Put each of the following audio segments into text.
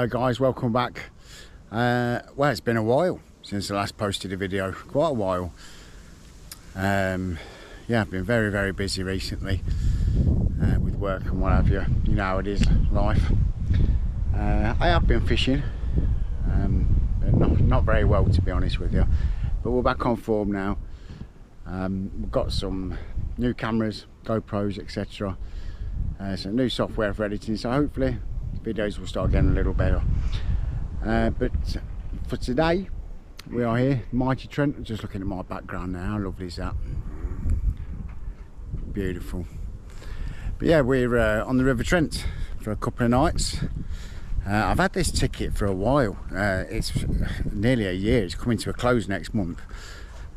Hello guys, welcome back. Well, it's been a while since I last posted a video, quite a while. Yeah, I've been very busy recently with work and what have you. You know how it is, life. I have been fishing, but not very well, to be honest with you. But we're back on form now. We've got some new cameras, GoPros, etc. Some new software for editing, so hopefully videos will start getting a little better. But for today, we are here, mighty Trent. I'm just looking at my background now. How lovely is that? Beautiful. But yeah, we're on the River Trent for a couple of nights. I've had this ticket for a while. It's nearly a year. It's coming to a close next month.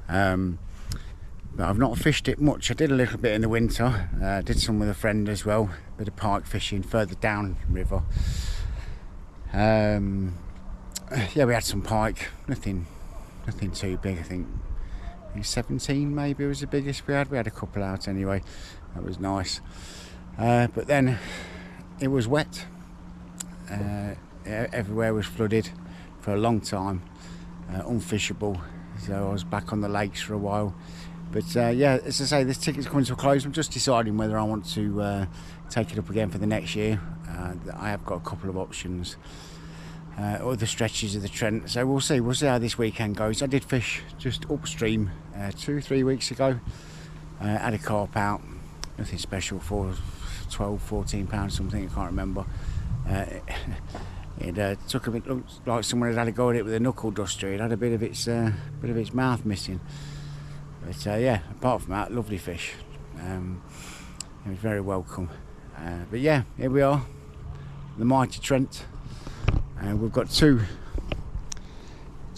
But I've not fished it much. I did a little bit in the winter. Did some with a friend as well. Bit of pike fishing further down river. Yeah, we had some pike. Nothing too big. I think 17 maybe was the biggest we had. We had a couple out anyway. That was nice. But then it was wet. Everywhere was flooded for a long time. Unfishable. So I was back on the lakes for a while. But yeah, as I say, this ticket's coming to a close. I'm just deciding whether I want to take it up again for the next year. I have got a couple of options, other stretches of the Trent, so we'll see how this weekend goes. I did fish just upstream 2-3 weeks ago. Had a carp out, nothing special, for 12-14 pounds something, I can't remember. It took a bit, looked like someone had a go at it with a knuckle duster. It had a bit of its mouth missing. But yeah, apart from that, lovely fish. It was very welcome. But yeah, here we are, the mighty Trent. We've got two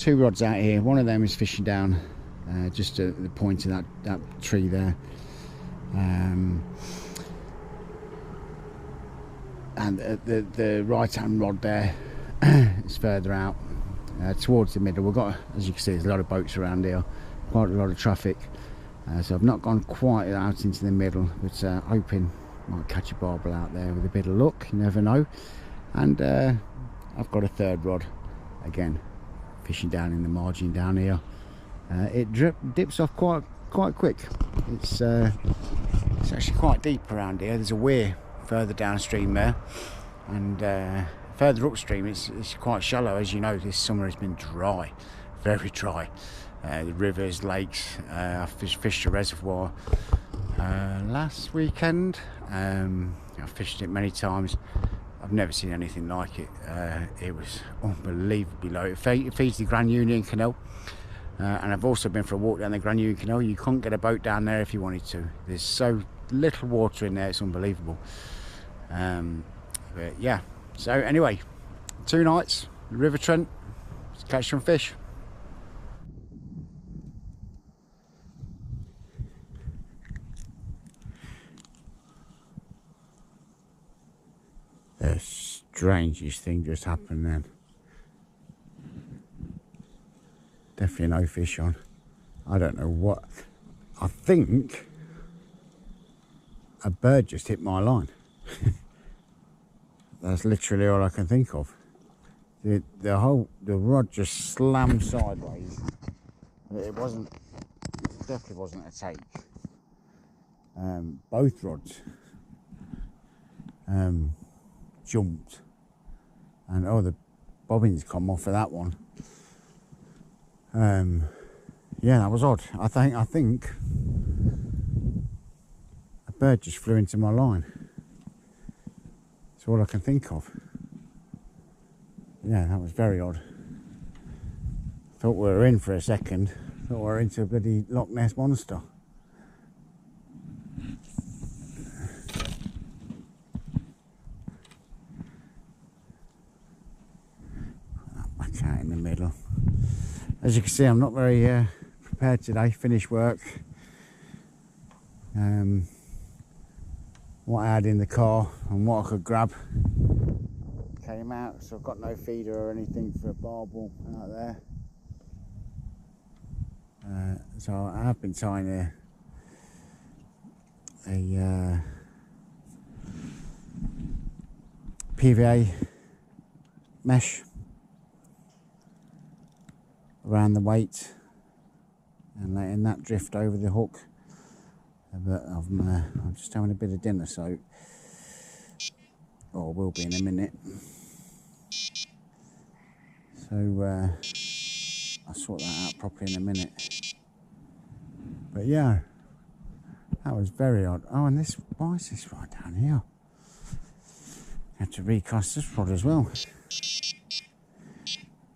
rods out here. One of them is fishing down just at the point of that tree there. And the right hand rod there is further out towards the middle. We've got, as you can see, there's a lot of boats around here, quite a lot of traffic. So I've not gone quite out into the middle, but hoping might catch a barbel out there with a bit of luck. You never know. And I've got a third rod again, fishing down in the margin down here. It dips off quite quick. It's actually quite deep around here. There's a weir further downstream there, and further upstream it's quite shallow. As you know, this summer has been dry, very dry. The rivers, lakes. I fished a reservoir last weekend. I've fished it many times. I've never seen anything like it. It was unbelievably low. It feeds the Grand Union Canal, and I've also been for a walk down the Grand Union Canal. You couldn't get a boat down there if you wanted to. There's so little water in there, it's unbelievable. But yeah, so anyway, 2 nights, River Trent, let's catch some fish. The strangest thing just happened then. Definitely no fish on. I don't know what. I think a bird just hit my line. That's literally all I can think of. The rod just slammed sideways. It definitely wasn't a take. Both rods jumped, and the bobbins come off of that one. Yeah, that was odd. I think a bird just flew into my line. That's all I can think of. Yeah, that was very odd. Thought we were in for a second. Thought we were into a bloody Loch Ness monster. Back out in the middle. As you can see, I'm not very prepared today. Finished work. What I had in the car and what I could grab came out, so I've got no feeder or anything for a barbel out there. So I have been tying a PVA mesh around the weight and letting that drift over the hook. But I'm just having a bit of dinner, so or will be in a minute. So I'll sort that out properly in a minute. But yeah, that was very odd. Oh, and this, why is this right down here? I had to recast this rod as well.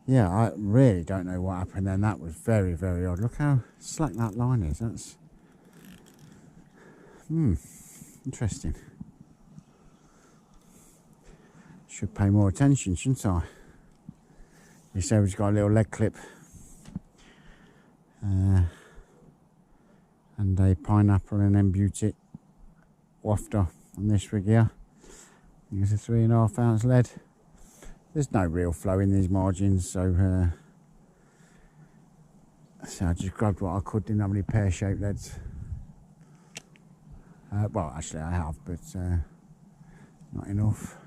Yeah, I really don't know what happened then. That was very, very odd. Look how slack that line is. That's interesting. Should pay more attention, shouldn't I? This has got a little leg clip and a pineapple and M-Beauty wafter on this rig here. It's a 3.5 ounce lead. There's no real flow in these margins, so I just grabbed what I could. Didn't have any pear-shaped leads. Well, actually I have, but not enough.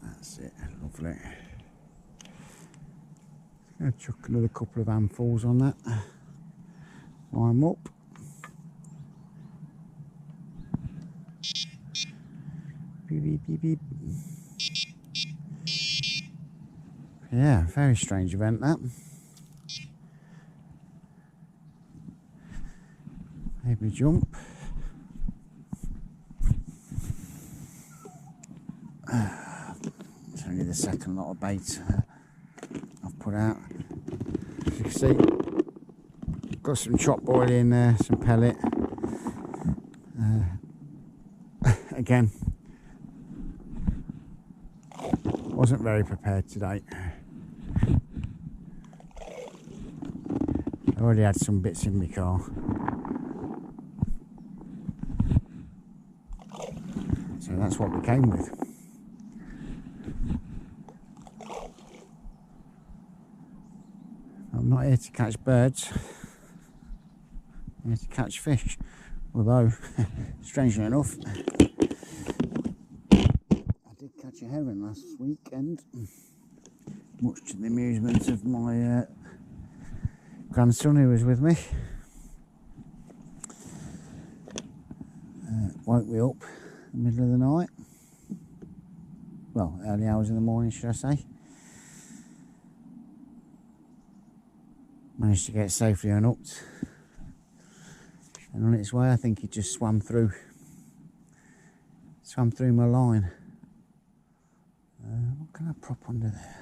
That's it, lovely. Gonna chuck another couple of handfuls on that. Line up. Beep, beep, beep, beep. Yeah, very strange event that. Maybe jump. It's only the second lot of bait I've put out. As you can see, got some chop boil in there, some pellet. Again, wasn't very prepared today. I already had some bits in my car. So that's what we came with. I'm not here to catch birds. I'm here to catch fish. Although, strangely enough, I did catch a heron last weekend, much to the amusement of my grandson who was with me. Woke me up in the middle of the night. Well, early hours in the morning, should I say. Managed to get safely unhooked. And on its way, I think it just swam through my line. What can I prop under there?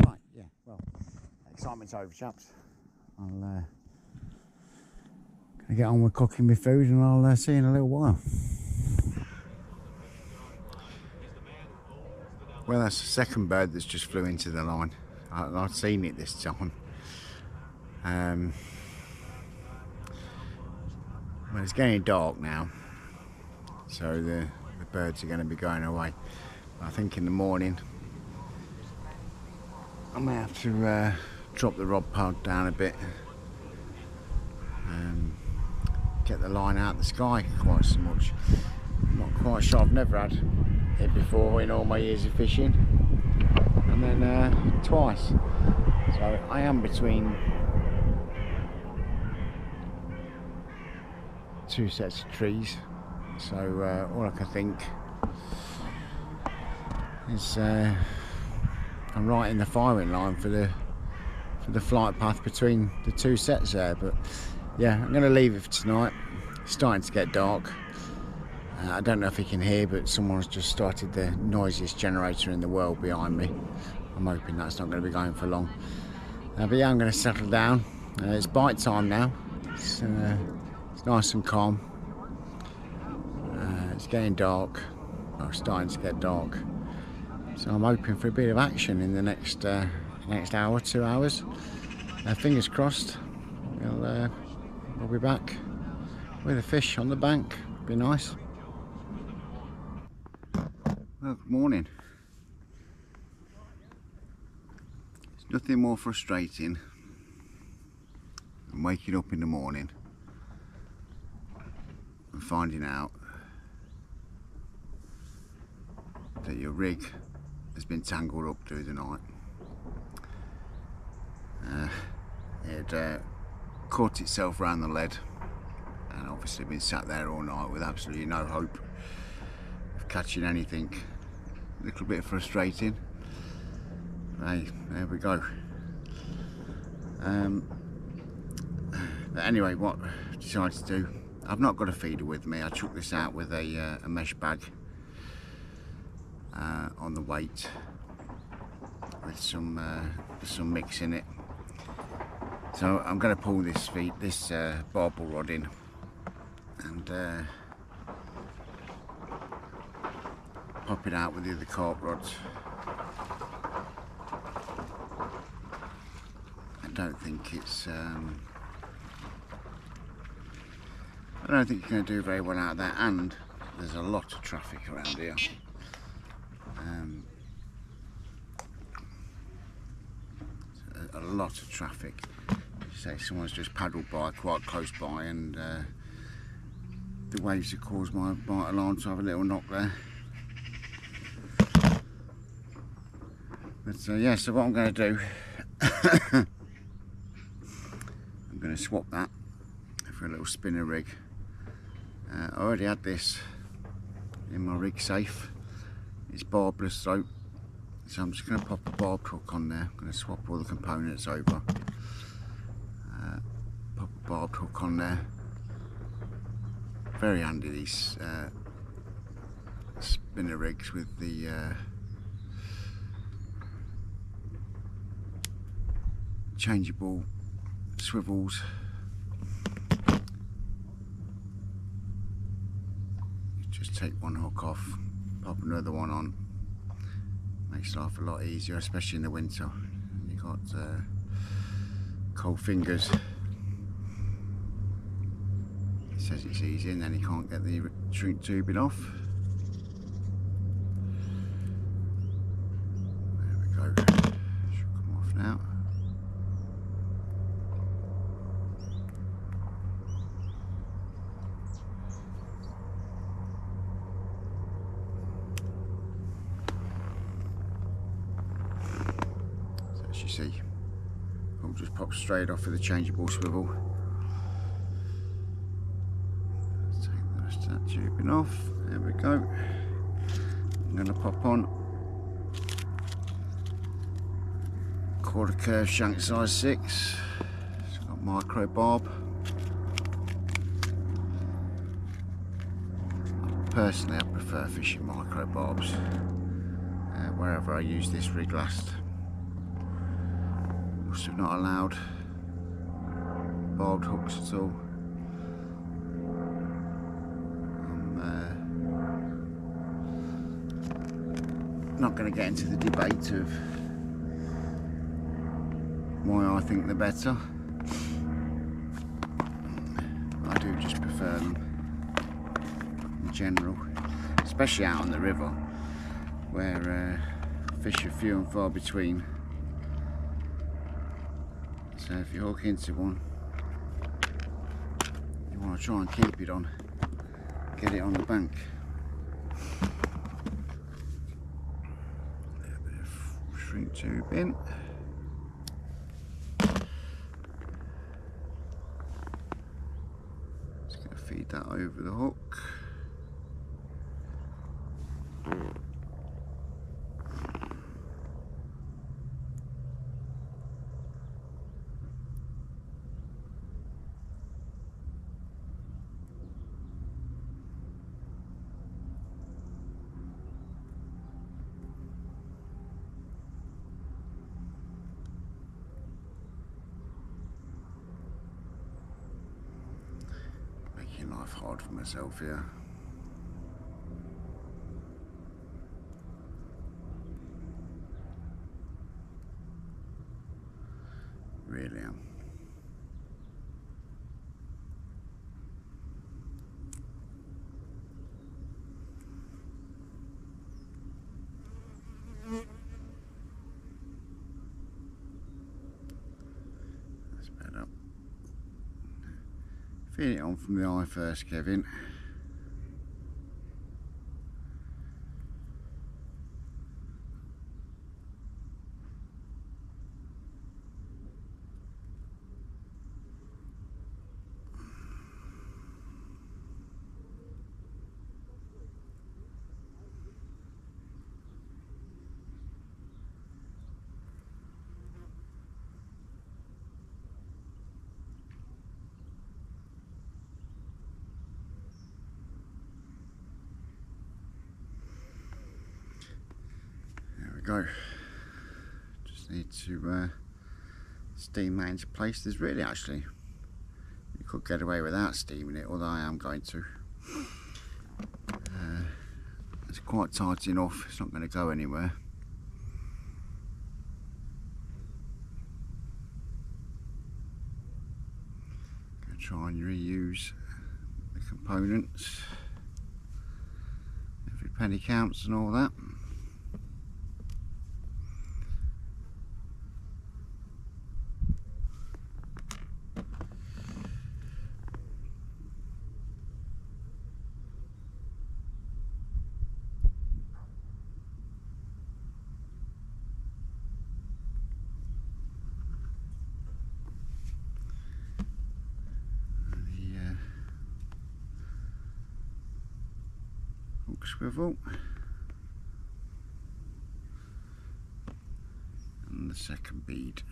Right, yeah, well, excitement's over, chaps. I'll gonna get on with cooking my food, and I'll see you in a little while. Well, that's the second bird that's just flew into the line. I've seen it this time. Well, it's getting dark now, so the birds are going to be going away. I think in the morning I may have to drop the rod pod down a bit, get the line out of the sky quite so much. I'm not quite sure, I've never had it before in all my years of fishing, and then twice. So I am between two sets of trees, so all I can think is I'm right in the firing line for the flight path between the two sets there. But yeah, I'm going to leave it for tonight. It's starting to get dark. I don't know if you can hear, but someone's just started the noisiest generator in the world behind me. I'm hoping that's not going to be going for long. But yeah, I'm going to settle down. It's bite time now. It's nice and calm. It's getting dark. Well, it's starting to get dark. So I'm hoping for a bit of action in the next hour, 2 hours. Fingers crossed. We'll be back with a fish on the bank. Be nice. Well, good morning. There's nothing more frustrating than waking up in the morning and finding out that your rig has been tangled up through the night. It caught itself round the lead, and obviously been sat there all night with absolutely no hope of catching anything. A little bit frustrating. Hey, there we go. But anyway, what I decided to do, I've not got a feeder with me. I chucked this out with a mesh bag on the weight with some mix in it. So I'm going to pull this barbel rod in and pop it out with the other carp rods. I don't think it's going to do very well out of there, and there's a lot of traffic around here. A lot of traffic. Say someone's just paddled by quite close by, and the waves have caused my alarm to have a little knock there. But yeah, so what I'm going to do, I'm going to swap that for a little spinner rig. I already had this in my rig safe. It's barbless throat, so I'm just going to pop a barbed hook on there. I'm going to swap all the components over. Pop a barbed hook on there. Very handy, these spinner rigs with the changeable swivels. Just take one hook off, pop another one on. Makes life a lot easier, especially in the winter. You've got cold fingers. It says it's easy, and then you can't get the shrink tubing off. There we go. Should come off now. As you see, I'll just pop straight off with the changeable swivel. Let's take the rest of that tubing off. There we go. I'm going to pop on quarter curve shank size 6. It's got micro barb. Personally, I prefer fishing micro barbs wherever I use this rig last. Must have not allowed barbed hooks at all. I'm not going to get into the debate of why I think they're better. I do just prefer them in general, especially out on the river where fish are few and far between. So if you hook into one, you want to try and keep it on, get it on the bank. A little bit of shrink tube in. Just going to feed that over the hook. Making life hard for myself here. Really am. That's better. Feed it on from the eye first, Kevin. go. Just need to steam that into place. There's really actually, you could get away without steaming it, although I am going to. It's quite tight enough, it's not going to go anywhere. Going to try and reuse the components. Every penny counts and all that. Swivel and the second bead.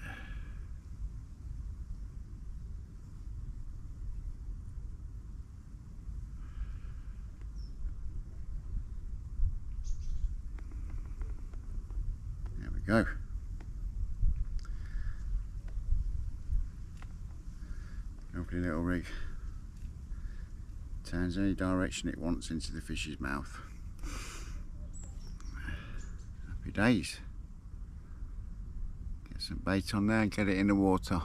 There we go. Lovely little rig. Turns any direction it wants into the fish's mouth. Happy days. Get some bait on there and get it in the water.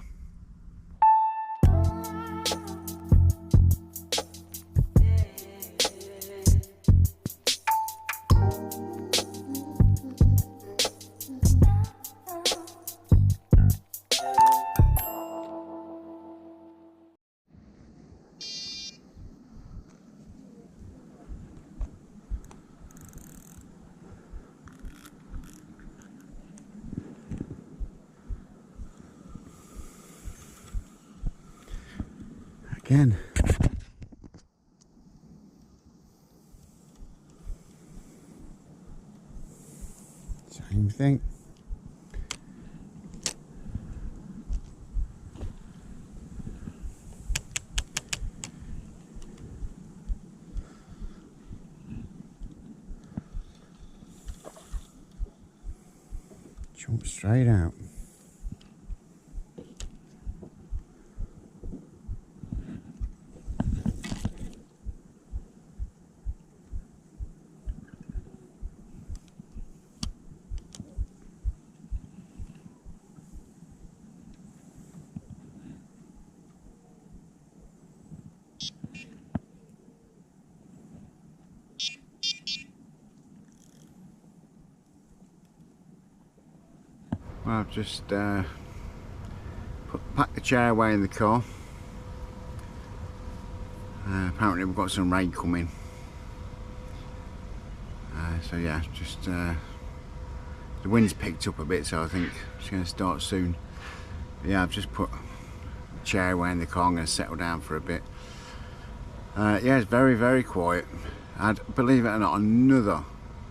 Again. Same thing. Jump straight out. Well, I've just packed the chair away in the car. Apparently we've got some rain coming. So yeah, just the wind's picked up a bit, so I think it's going to start soon. But yeah, I've just put the chair away in the car. I'm going to settle down for a bit. Yeah, it's very, very quiet. Believe it or not, another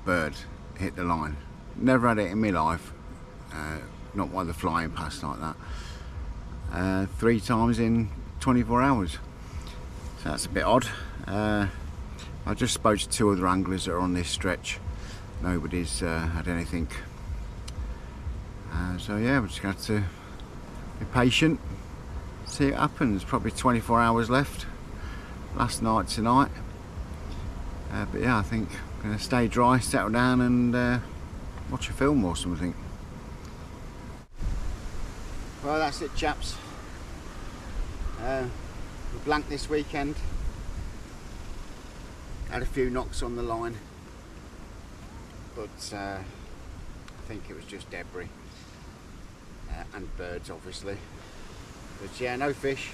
bird hit the line. Never had it in my life. Not while they're flying past like that. 3 times in 24 hours. So that's a bit odd. I just spoke to 2 other anglers that are on this stretch. Nobody's had anything. So yeah, we're just going to be patient, see what happens. Probably 24 hours left. Last night tonight. But yeah, I think I'm going to stay dry, settle down and watch a film or something. Well, that's it, chaps. We're blank this weekend. Had a few knocks on the line, but I think it was just debris and birds, obviously. But yeah, no fish.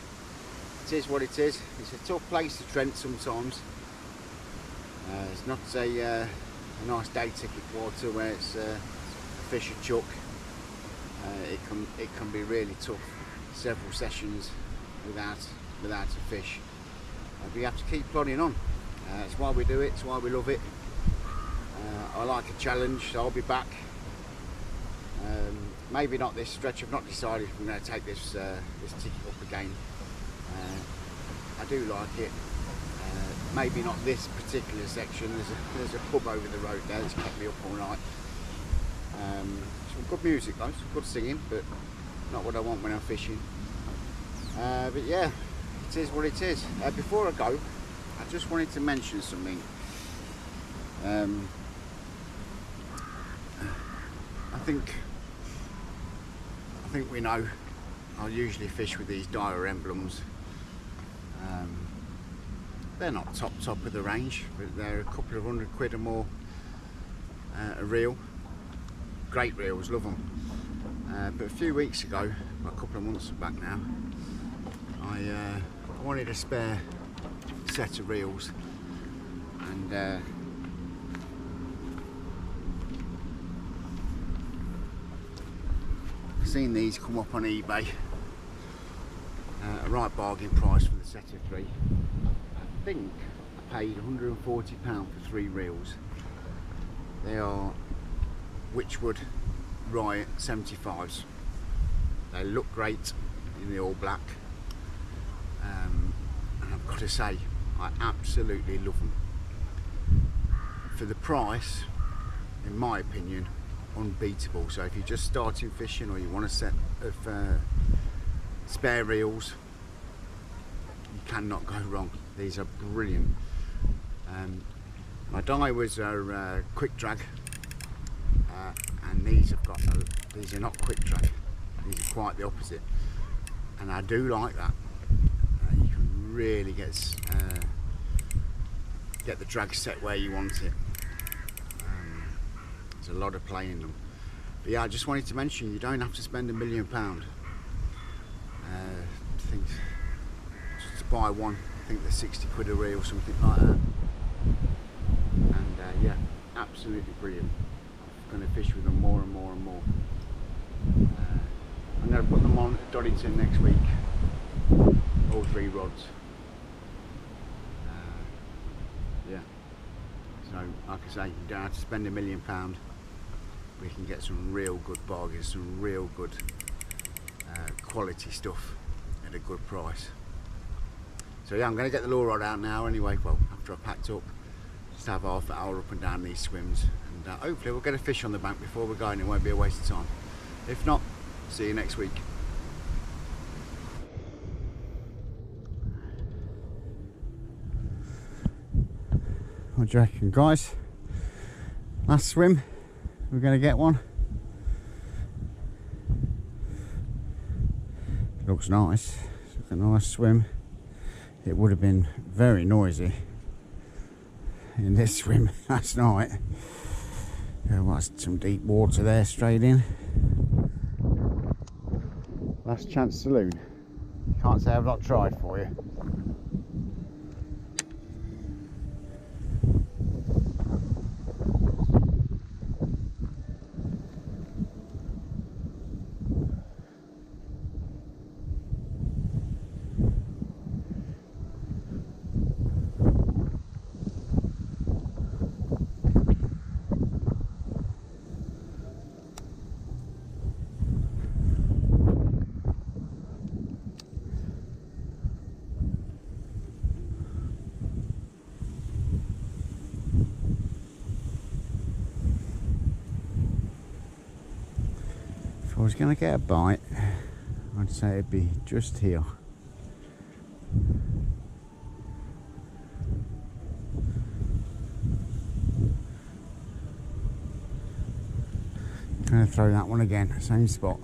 It is what it is. It's a tough place to Trent sometimes. It's not a nice day ticket water where it's fish or chuck. It can be really tough. Several sessions without a fish. But you have to keep plodding on. It's why we do it. It's why we love it. I like a challenge, so I'll be back. Maybe not this stretch. I've not decided if I'm going to take this ticket up again. I do like it. Maybe not this particular section. There's a pub over the road there that's kept me up all night. Some good music though, some good singing, but not what I want when I'm fishing. But yeah, it is what it is. Before I go, I just wanted to mention something. I think we know I usually fish with these dire emblems. They're not top of the range, but they're a couple of £100 or more a reel. Great reels, love them. But a few weeks ago, well, a couple of months back now, I wanted a spare set of reels, and seen these come up on eBay. A right bargain price for the set of 3. I think I paid £140 for 3 reels. They are Witchwood Riot 75s. They look great in the all black, and I've got to say, I absolutely love them. For the price, in my opinion, unbeatable. So if you're just starting fishing or you want a set of spare reels, you cannot go wrong. These are brilliant. My dye was a quick drag, and these are not quick drag. These are quite the opposite, and I do like that. You can really get the drag set where you want it. There's a lot of play in them. But yeah, I just wanted to mention, you don't have to spend £1 million. I think just to buy one, I think they're £60 a reel or something like that. And yeah, absolutely brilliant. I'm going to fish with them more and more and more. I'm going to put them on at Doddington next week, all 3 rods. Yeah, so like I say, you don't have to spend £1 million. We can get some real good bargains, some real good quality stuff at a good price. So yeah, I'm going to get the lure rod out now anyway. Well, after I've packed up, just have half an hour up and down these swims, and hopefully we'll get a fish on the bank before we're going. It won't be a waste of time. If not, see you next week. What do you reckon, guys? Last swim, we're going to get one. Looks nice. It's a nice swim. It would have been very noisy in this swim last night. There was some deep water there straight in. Last chance saloon. Can't say I've not tried for you. If I was going to get a bite, I'd say it'd be just here. I'm going to throw that one again, same spot.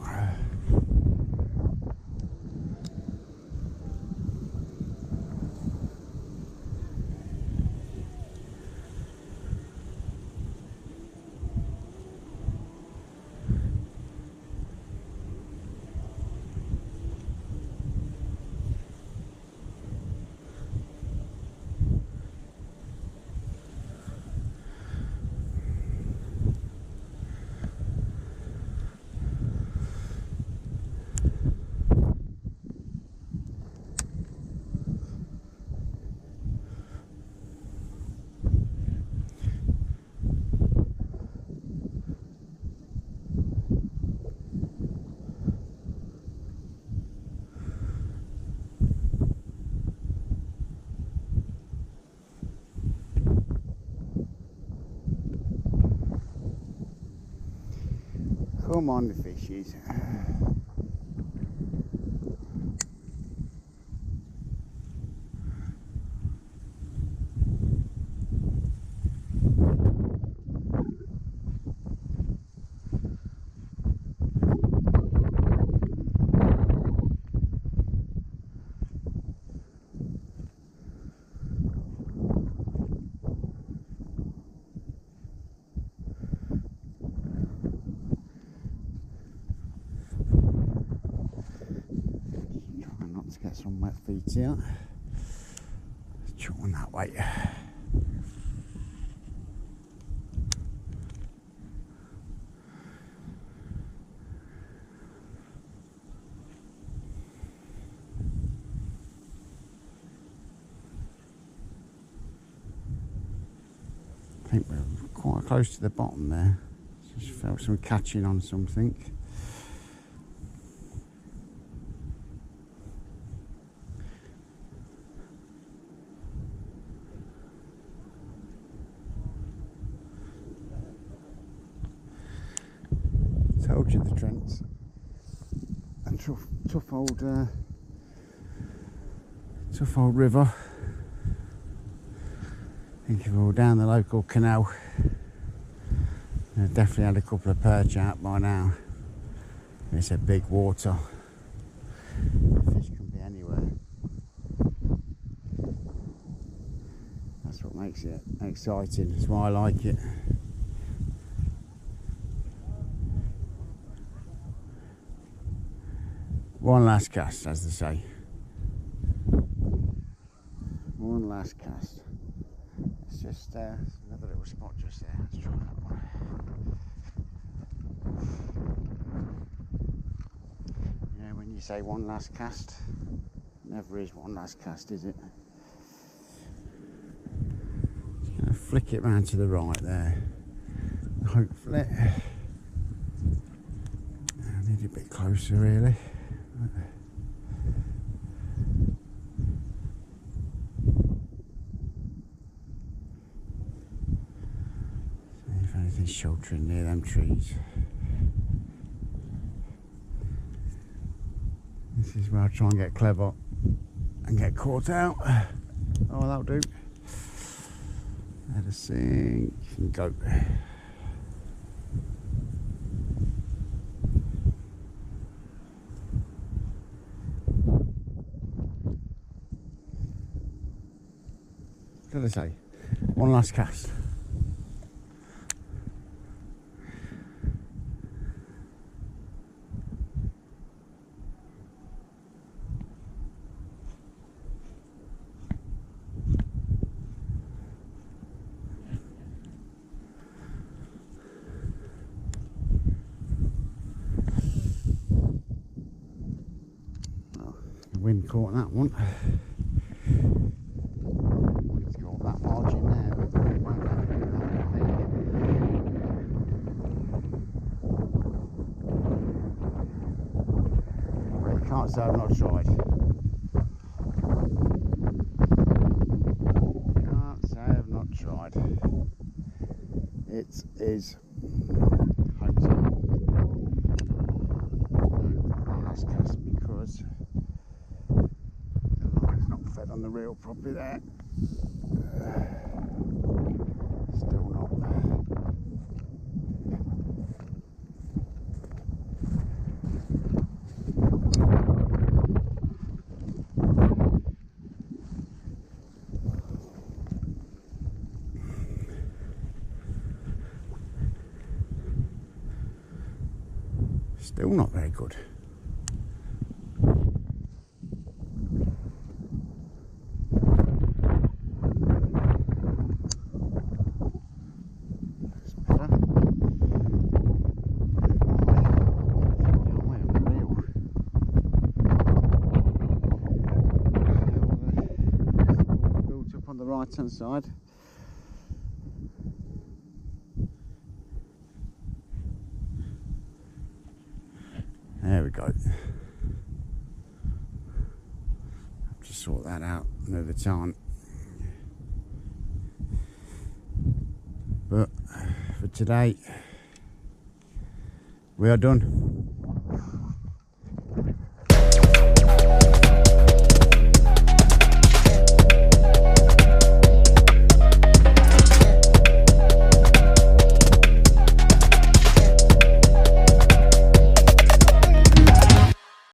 don't mind the fishes. Get some wet feet here. Chuck one that way. I think we're quite close to the bottom there. Just felt some catching on something. Told you the Trent. And tough old river. I think if we were down the local canal, I've definitely had a couple of perch out by now. It's a big water. The fish can be anywhere. That's what makes it exciting. That's why I like it. One last cast, as they say. One last cast. It's just another little spot just there. Let's try that one. Yeah, when you say one last cast, never is one last cast, is it? Just gonna flick it round to the right there. Hopefully. I need a bit closer, really. See if anything's sheltering near them trees. This is where I try and get clever and get caught out. Oh, that'll do. Let us sink and go. What did I say? One last cast. Oh, the wind caught that one. Can't say I've not tried. Can't say I've not tried. It is hotel. No last cast because the line's not fed on the reel properly there. Still not. Still not very good. That's better. Away on the reel. Built up on the right hand side. There we go. Have to sort that out another time. But for today, We are done.